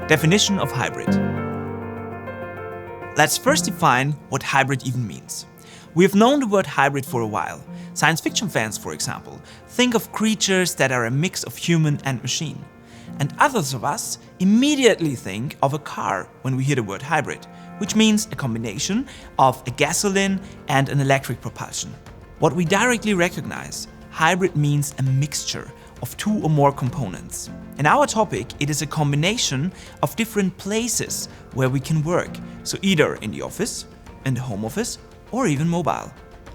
Definition of hybrid. Let's first define what hybrid even means. We have known the word hybrid for a while. Science fiction fans, for example, think of creatures that are a mix of human and machine. And others of us immediately think of a car when we hear the word hybrid, which means a combination of a gasoline and an electric propulsion. What we directly recognize, hybrid means a mixture of two or more components. In our topic, it is a combination of different places where we can work, so either in the office, in the home office, or even mobile.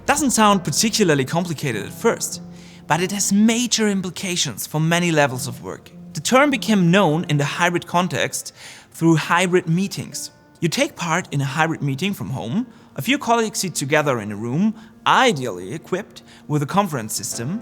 Doesn't sound particularly complicated at first, but it has major implications for many levels of work. The term became known in the hybrid context through hybrid meetings. You take part in a hybrid meeting from home, a few colleagues sit together in a room, ideally equipped with a conference system,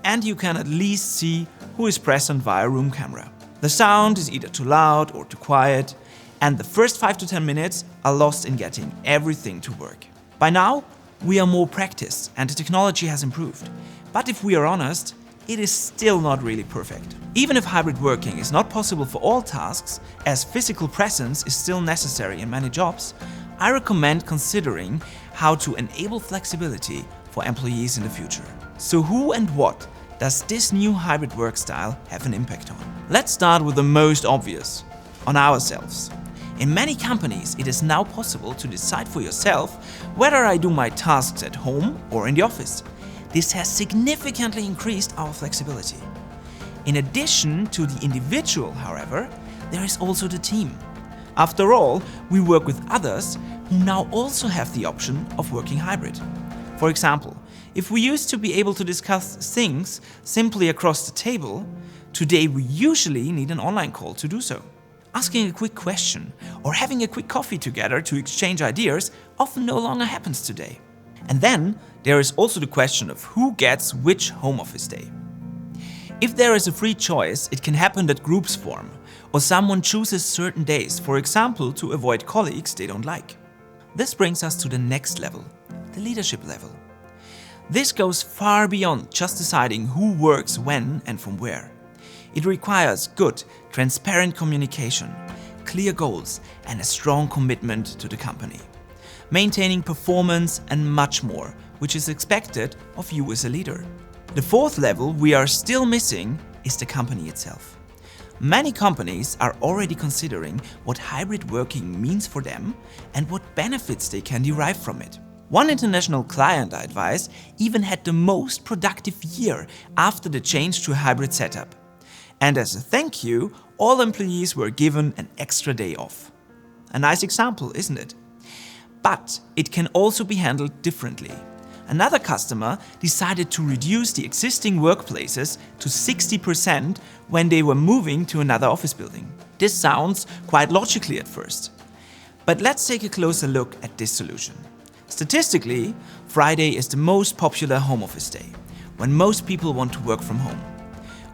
and you can at least see who is present via room camera. The sound is either too loud or too quiet, and the first 5 to 10 minutes are lost in getting everything to work. By now, we are more practiced and the technology has improved. But if we are honest, it is still not really perfect. Even if hybrid working is not possible for all tasks, as physical presence is still necessary in many jobs, I recommend considering how to enable flexibility for employees in the future. So who and what does this new hybrid work style have an impact on? Let's start with the most obvious, on ourselves. In many companies, it is now possible to decide for yourself whether I do my tasks at home or in the office. This has significantly increased our flexibility. In addition to the individual, however, there is also the team. After all, we work with others who now also have the option of working hybrid. For example, if we used to be able to discuss things simply across the table, today we usually need an online call to do so. Asking a quick question or having a quick coffee together to exchange ideas often no longer happens today. And then there is also the question of who gets which home office day. If there is a free choice, it can happen that groups form or someone chooses certain days, for example, to avoid colleagues they don't like. This brings us to the next level, the leadership level. This goes far beyond just deciding who works when and from where. It requires good, transparent communication, clear goals, and a strong commitment to the company. Maintaining performance and much more, which is expected of you as a leader. The fourth level we are still missing is the company itself. Many companies are already considering what hybrid working means for them and what benefits they can derive from it. One international client I advise even had the most productive year after the change to a hybrid setup. And as a thank you, all employees were given an extra day off. A nice example, isn't it? But it can also be handled differently. Another customer decided to reduce the existing workplaces to 60% when they were moving to another office building. This sounds quite logically at first. But let's take a closer look at this solution. Statistically, Friday is the most popular home office day, when most people want to work from home.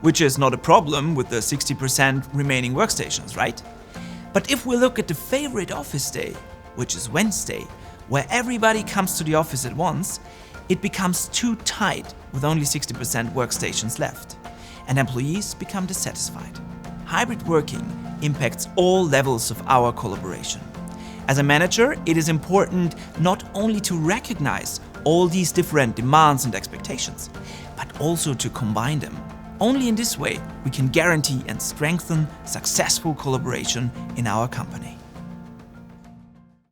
Which is not a problem with the 60% remaining workstations, right? But if we look at the favorite office day, which is Wednesday, where everybody comes to the office at once, it becomes too tight with only 60% workstations left, and employees become dissatisfied. Hybrid working impacts all levels of our collaboration. As a manager, it is important not only to recognize all these different demands and expectations, but also to combine them. Only in this way we can guarantee and strengthen successful collaboration in our company.